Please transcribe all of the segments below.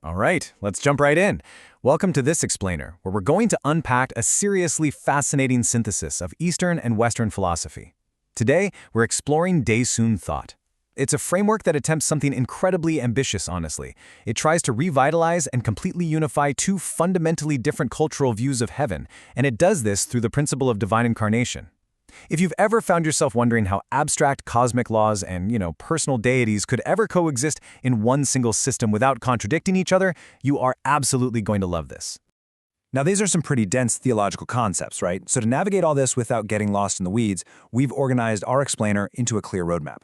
All right, let's jump right in. Welcome to this explainer, where we're going to unpack a seriously fascinating synthesis of Eastern and Western philosophy. Today, we're exploring Daesoon Thought. It's a framework that attempts something incredibly ambitious, honestly. It tries to revitalize and completely unify two fundamentally different cultural views of heaven, and it does this through the principle of divine incarnation. If you've ever found yourself wondering how abstract cosmic laws and, personal deities could ever coexist in one single system without contradicting each other, you are absolutely going to love this. Now, these are some pretty dense theological concepts, right? So to navigate all this without getting lost in the weeds, we've organized our explainer into a clear roadmap.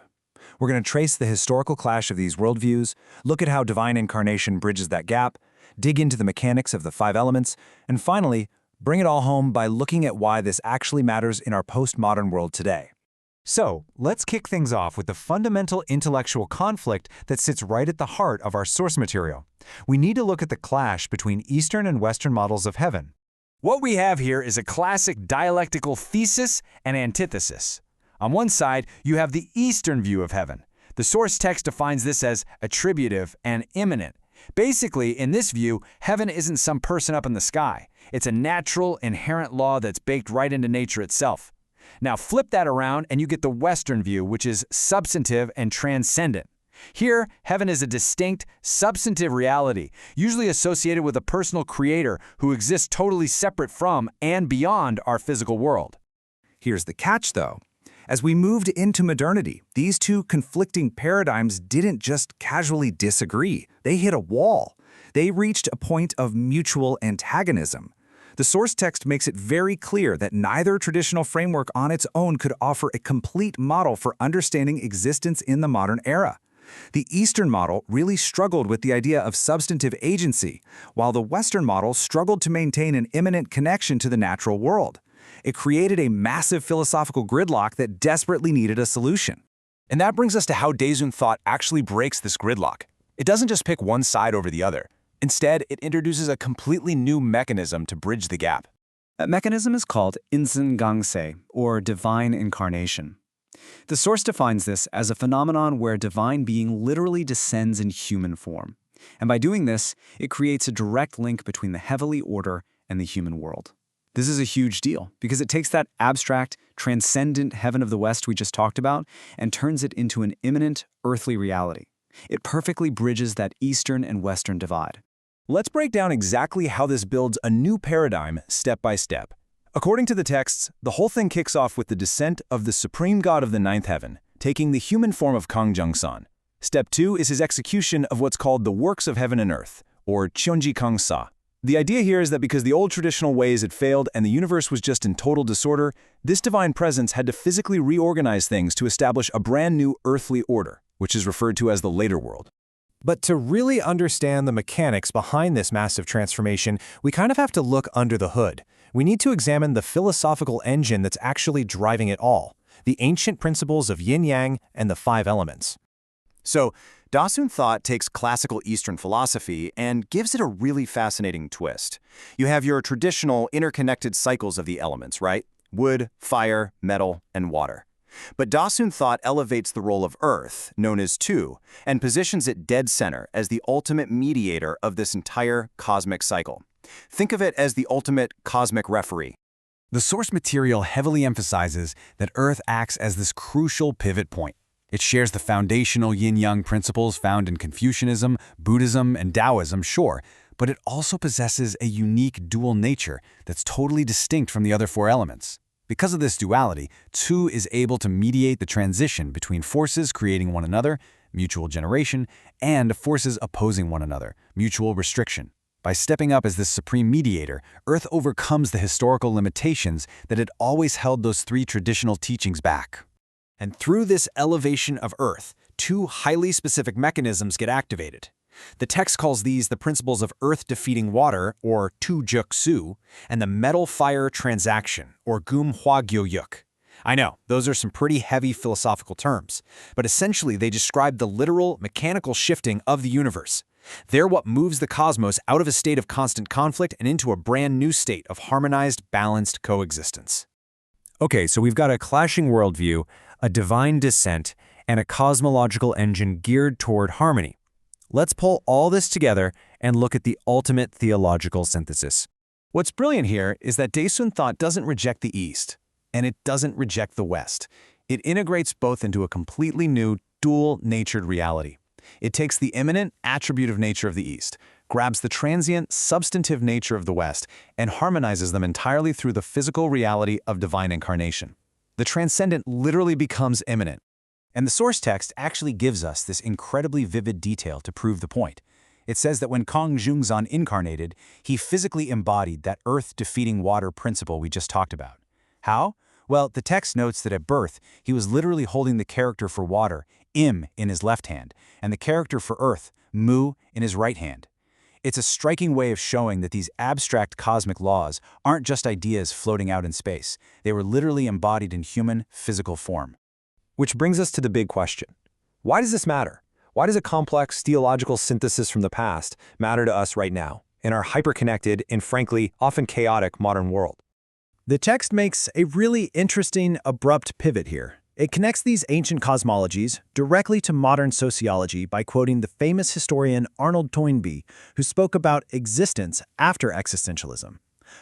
We're going to trace the historical clash of these worldviews, look at how divine incarnation bridges that gap, dig into the mechanics of the five elements, and finally, bring it all home by looking at why this actually matters in our postmodern world today. So, let's kick things off with the fundamental intellectual conflict that sits right at the heart of our source material. We need to look at the clash between Eastern and Western models of heaven. What we have here is a classic dialectical thesis and antithesis. On one side, you have the Eastern view of heaven. The source text defines this as attributive and immanent. Basically, in this view, heaven isn't some person up in the sky. It's a natural, inherent law that's baked right into nature itself. Now flip that around and you get the Western view, which is substantive and transcendent. Here, heaven is a distinct, substantive reality, usually associated with a personal creator who exists totally separate from and beyond our physical world. Here's the catch, though. As we moved into modernity, these two conflicting paradigms didn't just casually disagree. They hit a wall. They reached a point of mutual antagonism. The source text makes it very clear that neither traditional framework on its own could offer a complete model for understanding existence in the modern era. The Eastern model really struggled with the idea of substantive agency, while the Western model struggled to maintain an immanent connection to the natural world. It created a massive philosophical gridlock that desperately needed a solution. And that brings us to how Daesoon Thought actually breaks this gridlock. It doesn't just pick one side over the other. Instead, it introduces a completely new mechanism to bridge the gap. That mechanism is called inzengangse, or divine incarnation. The source defines this as a phenomenon where divine being literally descends in human form. And by doing this, it creates a direct link between the heavenly order and the human world. This is a huge deal because it takes that abstract, transcendent heaven of the West we just talked about and turns it into an immanent, earthly reality. It perfectly bridges that Eastern and Western divide. Let's break down exactly how this builds a new paradigm step by step. According to the texts, the whole thing kicks off with the descent of the supreme god of the ninth heaven, taking the human form of Kangjang-san. Step 2 is his execution of what's called the works of heaven and earth, or Cheonji-kang-sa. The idea here is that because the old traditional ways had failed and the universe was just in total disorder, this divine presence had to physically reorganize things to establish a brand new earthly order, which is referred to as the later world. But to really understand the mechanics behind this massive transformation, we kind of have to look under the hood. We need to examine the philosophical engine that's actually driving it all, the ancient principles of yin-yang and the five elements. So, Daesoon Thought takes classical Eastern philosophy and gives it a really fascinating twist. You have your traditional interconnected cycles of the elements, right? Wood, fire, metal, and water. But Daesoon Thought elevates the role of Earth, known as Tu, and positions it dead center as the ultimate mediator of this entire cosmic cycle. Think of it as the ultimate cosmic referee. The source material heavily emphasizes that Earth acts as this crucial pivot point. It shares the foundational yin-yang principles found in Confucianism, Buddhism, and Taoism, sure, but it also possesses a unique dual nature that's totally distinct from the other four elements. Because of this duality, Tu is able to mediate the transition between forces creating one another, mutual generation, and forces opposing one another, mutual restriction. By stepping up as this supreme mediator, Earth overcomes the historical limitations that had always held those three traditional teachings back. And through this elevation of Earth, two highly specific mechanisms get activated. The text calls these the principles of earth defeating water, or Tu-juk-su, and the metal-fire transaction, or Gum-hwa-gyo-yuk. I know, those are some pretty heavy philosophical terms, but essentially they describe the literal, mechanical shifting of the universe. They're what moves the cosmos out of a state of constant conflict and into a brand new state of harmonized, balanced coexistence. Okay, so we've got a clashing worldview, a divine descent, and a cosmological engine geared toward harmony. Let's pull all this together and look at the ultimate theological synthesis. What's brilliant here is that Daesoon thought doesn't reject the East, and it doesn't reject the West. It integrates both into a completely new, dual-natured reality. It takes the immanent, attributive nature of the East, grabs the transient, substantive nature of the West, and harmonizes them entirely through the physical reality of divine incarnation. The transcendent literally becomes immanent. And the source text actually gives us this incredibly vivid detail to prove the point. It says that when Kong Jungsan incarnated, he physically embodied that earth-defeating water principle we just talked about. How? Well, the text notes that at birth, he was literally holding the character for water, Im, in his left hand, and the character for earth, Mu, in his right hand. It's a striking way of showing that these abstract cosmic laws aren't just ideas floating out in space. They were literally embodied in human, physical form. Which brings us to the big question. Why does this matter? Why does a complex theological synthesis from the past matter to us right now, in our hyper-connected and frankly, often chaotic modern world? The text makes a really interesting, abrupt pivot here. It connects these ancient cosmologies directly to modern sociology by quoting the famous historian Arnold Toynbee, who spoke about existence after existentialism.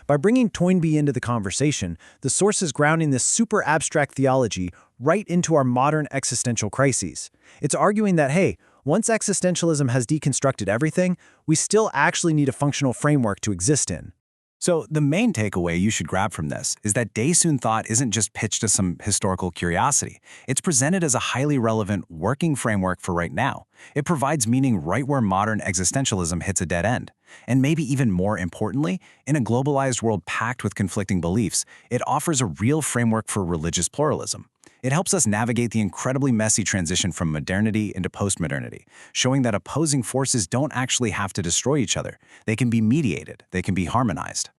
By bringing Toynbee into the conversation, the source is grounding this super abstract theology right into our modern existential crises. It's arguing that, hey, once existentialism has deconstructed everything, we still actually need a functional framework to exist in. So the main takeaway you should grab from this is that Daesoon thought isn't just pitched as some historical curiosity. It's presented as a highly relevant working framework for right now. It provides meaning right where modern existentialism hits a dead end. And maybe even more importantly, in a globalized world packed with conflicting beliefs, it offers a real framework for religious pluralism. It helps us navigate the incredibly messy transition from modernity into postmodernity, showing that opposing forces don't actually have to destroy each other. They can be mediated, they can be harmonized.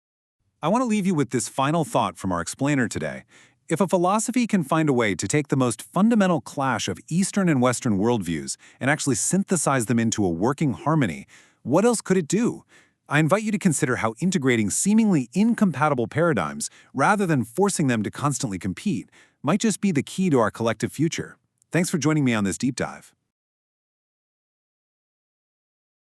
I want to leave you with this final thought from our explainer today. If a philosophy can find a way to take the most fundamental clash of Eastern and Western worldviews and actually synthesize them into a working harmony, what else could it do? I invite you to consider how integrating seemingly incompatible paradigms, rather than forcing them to constantly compete, might just be the key to our collective future. Thanks for joining me on this deep dive.